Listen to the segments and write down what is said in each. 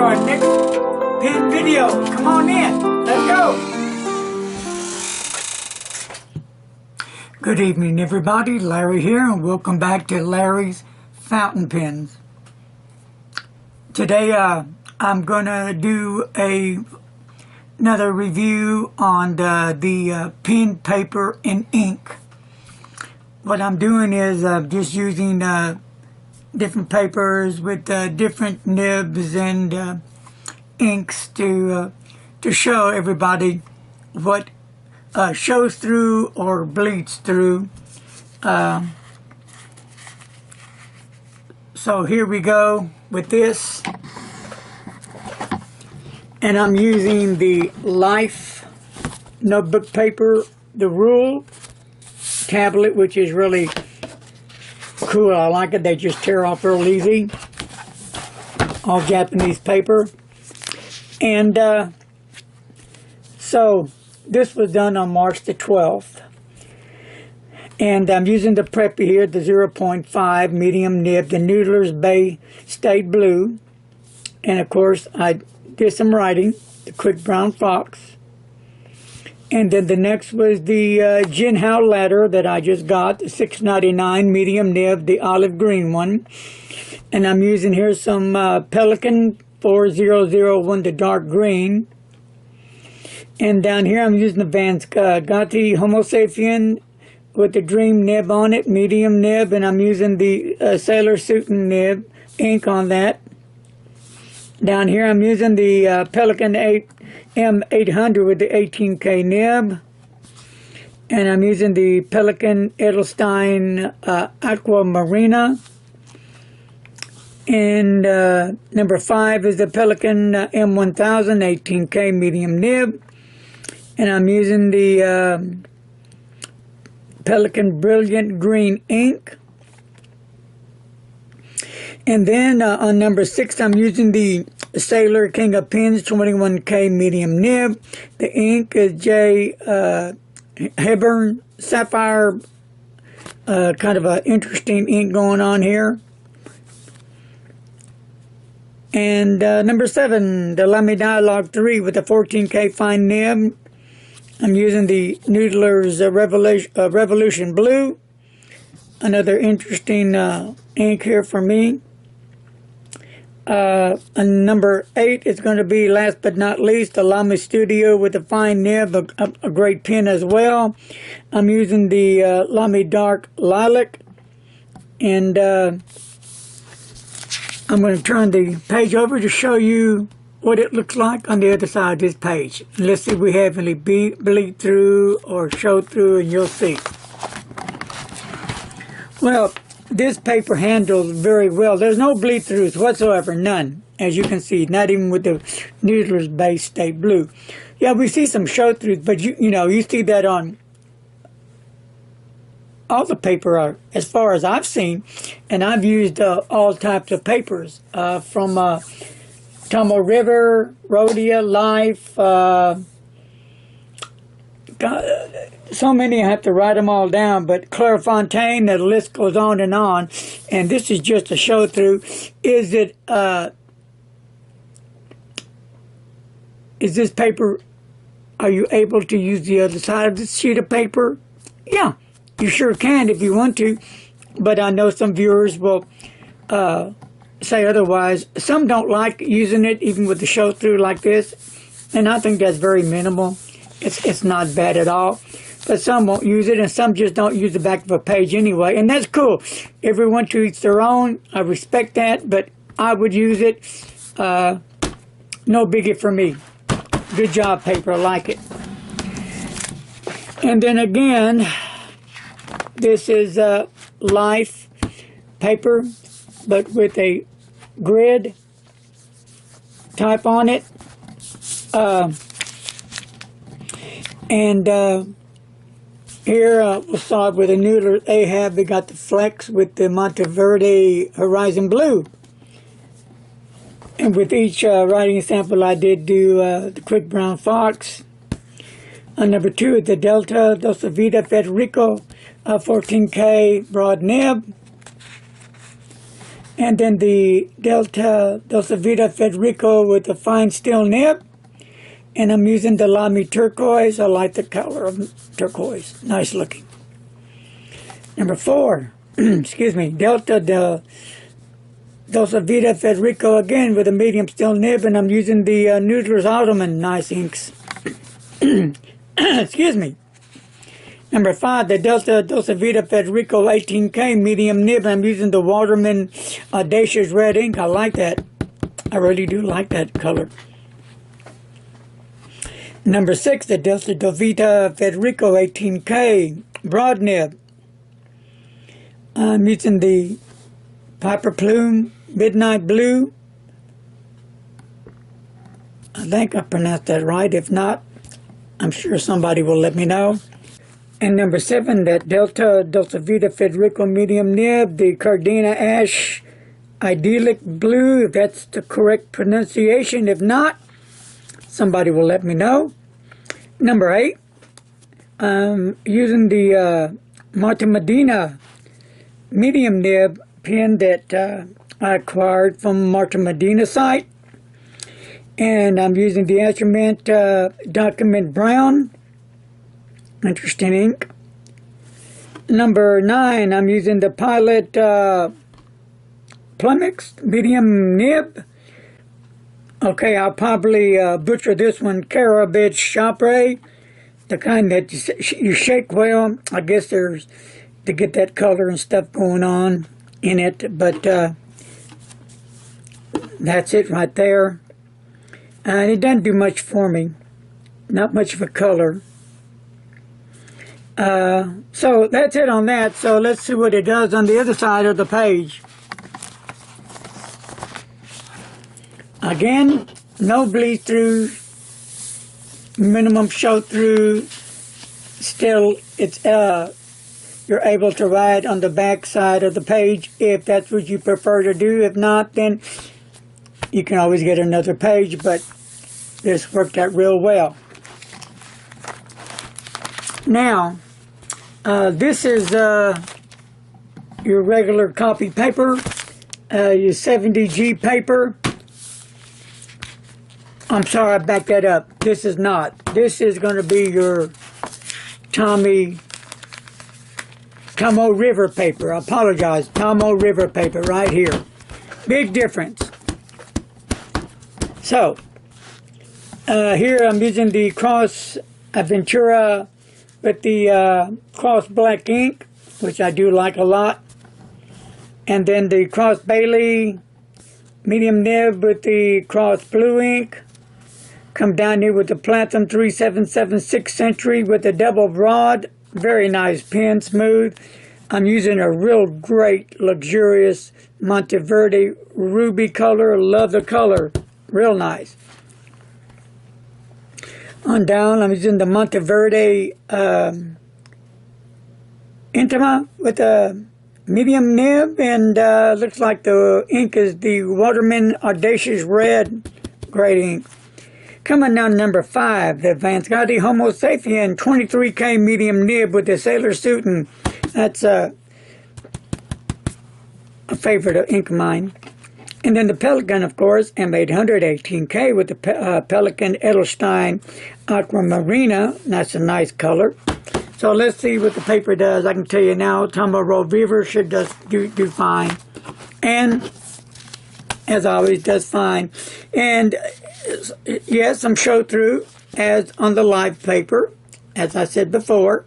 our next pen video. Come on in. Let's go. Good evening, everybody. Larry here, and welcome back to Larry's Fountain Pens. Today, I'm gonna do another review on the pen, paper, and ink. What I'm doing is just using different papers with different nibs and inks to show everybody what shows through or bleeds through. So here we go with this, and I'm using the Life notebook paper, the Rule tablet, which is really cool. I like it. They just tear off real easy. All Japanese paper. And so this was done on March the 12th. And I'm using the Preppy here, the 0.5 medium nib, the Noodler's Bay State Blue. And of course, I did some writing, the Quick Brown Fox. And then the next was the Jinhao Ladder that I just got, the $6.99 medium nib, the olive green one. And I'm using here some Pelikan 4001, the dark green. And down here I'm using the Vance Gatti Homo Sapien with the Dream nib on it, medium nib. And I'm using the Sailor Suitin nib, ink on that. Down here I'm using the Pelikan M800 with the 18K nib. And I'm using the Pelikan Edelstein Aquamarina. And number 5 is the Pelikan M1000 18K medium nib. And I'm using the Pelikan Brilliant Green ink. And then on number 6, I'm using the Sailor King of Pens 21K medium nib. The ink is J. Hebburn Sapphire. Kind of an interesting ink going on here. And number 7, the Lamy Dialogue 3 with the 14K fine nib. I'm using the Noodler's Revolution Blue. Another interesting ink here for me. And number 8 is going to be, last but not least, the Lamy Studio with a fine nib, a great pen as well. I'm using the Lamy Dark Lilac. And I'm going to turn the page over to show you what it looks like on the other side of this page. Let's see if we have any bleed through or show through, and you'll see. Well, this paper handles very well. There's no bleed throughs whatsoever, none. As you can see, not even with the Noodler's Bay State Blue. Yeah, we see some show throughs, but you know, you see that on all the paper, as far as I've seen, and I've used all types of papers from Tomoe River, Rhodia, Life, so many I have to write them all down, but Clairefontaine, the list goes on. And this is just a show through. Is this paper, are you able to use the other side of the sheet of paper? Yeah, you sure can if you want to, but I know some viewers will say otherwise. Some don't like using it even with the show through like this, and I think that's very minimal. It's not bad at all, but some won't use it, and some just don't use the back of a page anyway, and that's cool. Everyone to each their own. I respect that, but I would use it. No biggie for me. Good job, paper. I like it. And then again, this is Life paper, but with a grid type on it. Here we'll start with a Noodler Ahab. We got the Flex with the Monteverde Horizon Blue. And with each writing sample, I did do the Quick Brown Fox. Number 2 is the Delta Dosa Vida Federico 14K broad nib. And then the Dolce Vita Federico with the fine steel nib. And I'm using the Lamy turquoise. I like the color of turquoise. Nice looking. Number 4, excuse me, Dolce Vita Federico again with a medium steel nib, and I'm using the Noodler's Ottoman nice inks. Excuse me. Number 5, the Dolce Vita Federico 18K medium nib. I'm using the Waterman Audacious Red ink. I like that. I really do like that color. Number 6, the Dolce Vita Federico 18K broad nib. I'm using the Piper Plume Midnight Blue. I think I pronounced that right. If not, I'm sure somebody will let me know. And number 7, that Dolce Vita Federico medium nib, the Cardena Ash Idyllic Blue, if that's the correct pronunciation. If not, somebody will let me know. Number 8, using the Monte Medina medium nib pen that I acquired from Monte Medina site. And I'm using the Instrument Document Brown. Interesting ink. Number 9, I'm using the Pilot Plumix medium nib. Okay, I'll probably butcher this one. Carabage Chapre, the kind that you shake well. I guess there's to get that color and stuff going on in it, but that's it right there. And it doesn't do much for me. Not much of a color. So that's it on that. So let's see what it does on the other side of the page. Again, no bleed through, minimum show through. Still, it's you're able to write on the back side of the page if that's what you prefer to do. If not, then you can always get another page, but this worked out real well. Now, this is your regular copy paper, your 70G paper. I'm sorry, I backed that up. This is not. This is going to be your Tomo River paper. I apologize. Tomo River paper right here. Big difference. So, here I'm using the Cross Aventura with the Cross Black ink, which I do like a lot. And then the Cross Bailey medium nib with the Cross Blue ink. Come down here with the Platinum 3776 Century with the double broad. Very nice pen, smooth. I'm using a real great, luxurious Monteverde ruby color. Love the color. Real nice. On down, I'm using the Monteverde Intima with a medium nib, and looks like the ink is the Waterman Audacious Red. Great ink. Coming down to number 5, the Vanscotti Homo Sapien 23K medium nib with the sailor suit, and that's a favorite ink of mine. And then the Pelikan, of course, M800 18K with the Pelikan Edelstein Aquamarina. That's a nice color. So let's see what the paper does. I can tell you now, Tomo River should do fine. And, as always, does fine. And, yes, some show through, as on the live paper, as I said before.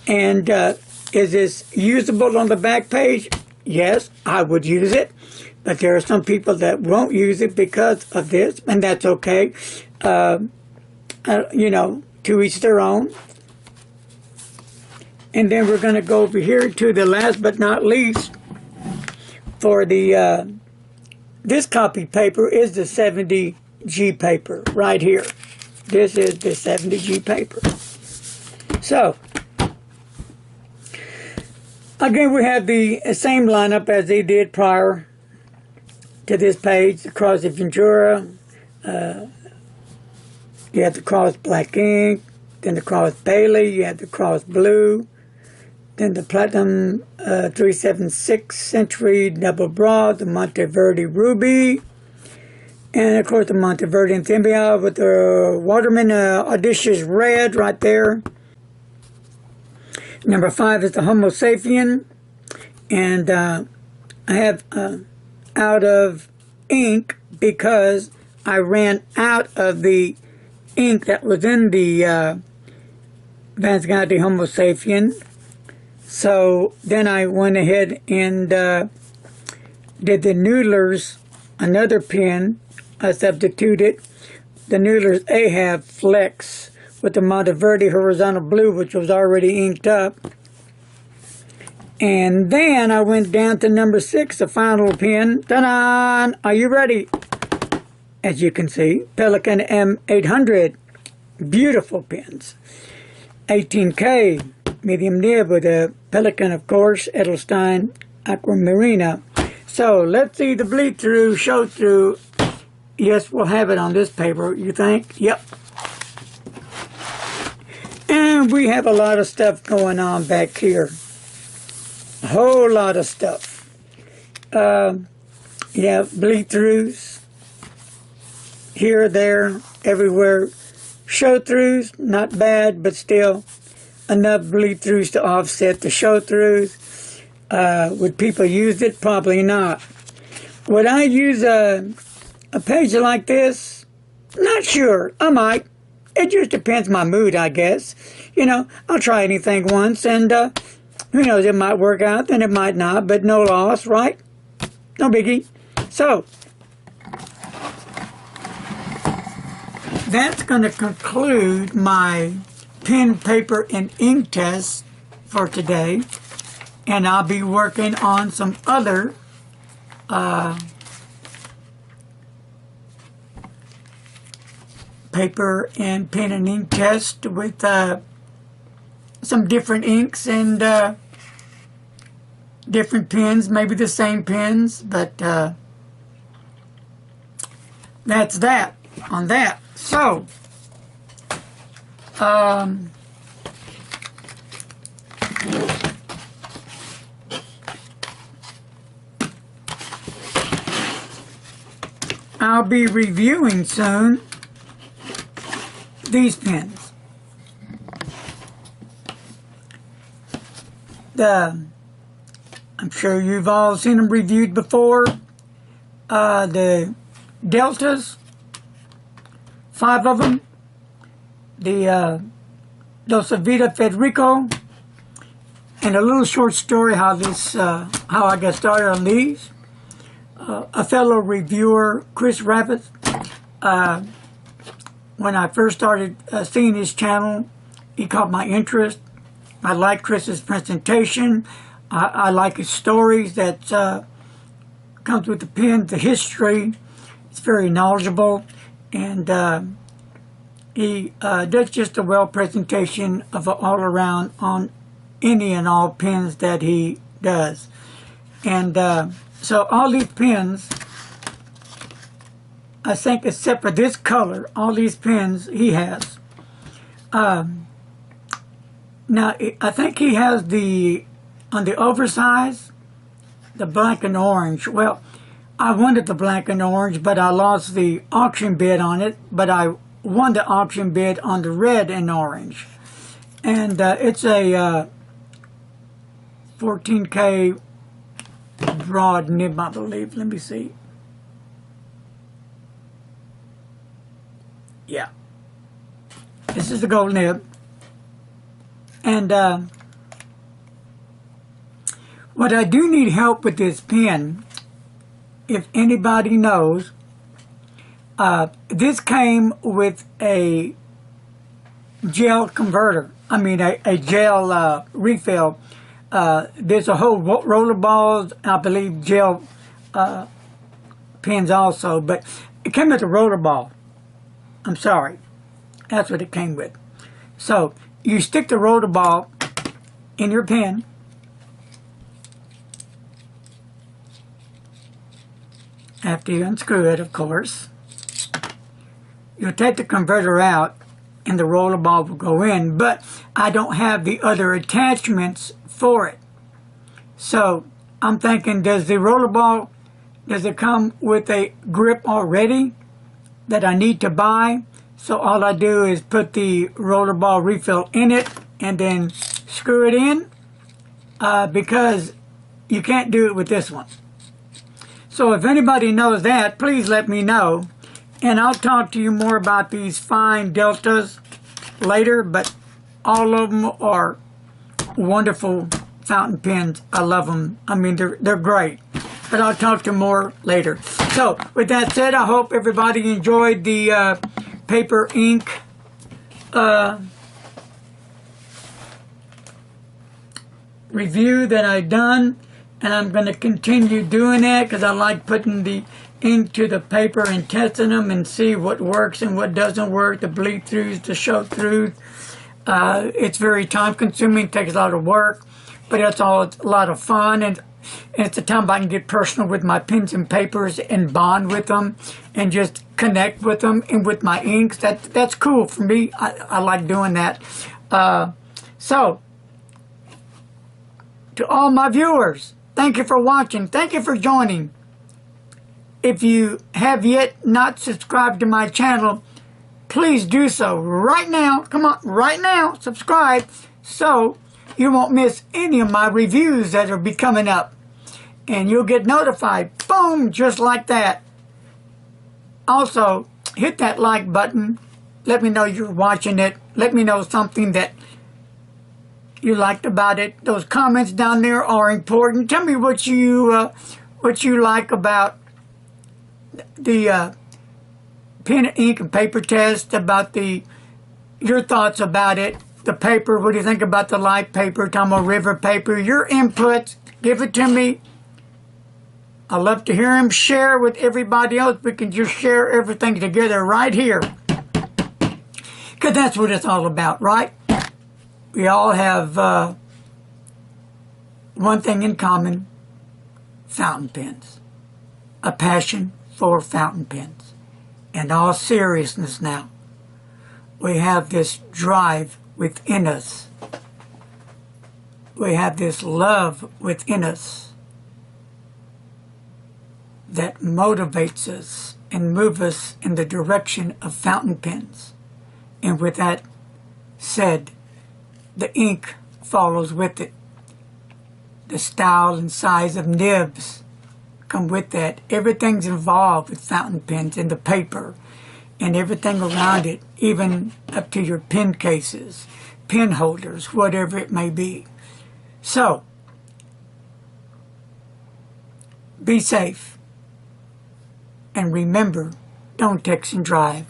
And is this usable on the back page? Yes, I would use it. But there are some people that won't use it because of this, and that's okay. You know, to each their own. And then we're going to go over here to the last but not least for the, this copy paper is the 70G paper right here. This is the 70G paper. So, again, we have the same lineup as they did prior to this page. The Cross Aventura, you have the Cross Black ink, then the Cross Bailey, you have the Cross Blue, Then the Platinum 376 Century Double Broad, the Monteverde Ruby, and of course the Monteverde Anthemia with the Waterman Audacious Red right there. Number 5 is the Homo Sapien, and I have out of ink because I ran out of the ink that was in the Vance Gandhi Homo Sapien. So then I went ahead and did the Noodler's, another pen. I substituted the Noodler's Ahab Flex with the Monteverde Horizontal Blue, which was already inked up. And then I went down to number 6, the final pen. Ta-da! Are you ready? As you can see, Pelikan M800. Beautiful pens. 18K, medium nib with a Pelikan, of course, Edelstein Aquamarina. So let's see the bleed through, show through. Yes, we'll have it on this paper, you think? Yep. And we have a lot of stuff going on back here. A whole lot of stuff. Yeah, bleed throughs. Here, there, everywhere. Show throughs, not bad, but still enough bleed throughs to offset the show throughs. Would people use it? Probably not. Would I use a page like this? Not sure. I might. It just depends my mood, I guess. You know, I'll try anything once, and who knows, it might work out, then it might not, but no loss, right? No biggie. So, that's going to conclude my pen, paper, and ink test for today. And I'll be working on some other paper and pen and ink test with some different inks and different pens, maybe the same pens, but that's that on that. So, I'll be reviewing soon these pens. I'm sure you've all seen them reviewed before. The Deltas, 5 of them. The Dolce Vita Federico, and a little short story how I got started on these. A fellow reviewer, Chris Rabbit, when I first started seeing his channel, he caught my interest. I like Chris's presentation. I like his stories that comes with the pen, the history. It's very knowledgeable, and he does just a well presentation of all around on any and all pens that he does. And so all these pens, I think except for this color, all these pens he has. Now, I think he has on the oversize, the black and orange. Well, I wanted the black and orange, but I lost the auction bid on it, but I won the auction bid on the red and orange. And it's a 14K broad nib, I believe. Let me see. Yeah. This is the gold nib. And what I do need help with this pen, if anybody knows, this came with a gel converter. I mean, a gel refill. There's a whole rollerballs, I believe, gel pens also, but it came with a rollerball. I'm sorry. That's what it came with. So, you stick the rollerball in your pen. After you unscrew it, of course. You'll take the converter out and the rollerball will go in, but I don't have the other attachments for it. So I'm thinking, does the rollerball, does it come with a grip already that I need to buy? So all I do is put the rollerball refill in it and then screw it in, because you can't do it with this one. So if anybody knows that, please let me know. And I'll talk to you more about these fine deltas later, but all of them are wonderful fountain pens. I love them. I mean, they're great. But I'll talk to you more later. So with that said, I hope everybody enjoyed the paper ink review that I've done. And I'm going to continue doing that because I like putting the ink to the paper and testing them and see what works and what doesn't work, the bleed throughs, the show throughs. It's very time consuming, takes a lot of work, but it's all a lot of fun, and it's a time I can get personal with my pens and papers and bond with them and just connect with them and with my inks. That's cool for me. I like doing that. So, to all my viewers, thank you for watching. Thank you for joining. If you have yet not subscribed to my channel, please do so right now. Come on, right now, subscribe so you won't miss any of my reviews that will be coming up. And you'll get notified, boom, just like that. Also, hit that like button. Let me know you're watching it. Let me know something that you liked about it. Those comments down there are important. Tell me what you like about the pen, ink, and paper test, about your thoughts about it. The paper, what do you think about the light paper, Tomoe River paper? Your input, give it to me. I love to hear them. Share with everybody else. We can just share everything together right here, because that's what it's all about, right? We all have one thing in common: fountain pens. A passion for fountain pens. In all seriousness now, we have this drive within us. We have this love within us that motivates us and moves us in the direction of fountain pens. And with that said, the ink follows with it. The style and size of nibs come with that. Everything's involved with fountain pens, and the paper and everything around it, even up to your pen cases, pen holders, whatever it may be. So, be safe. And remember, don't text and drive.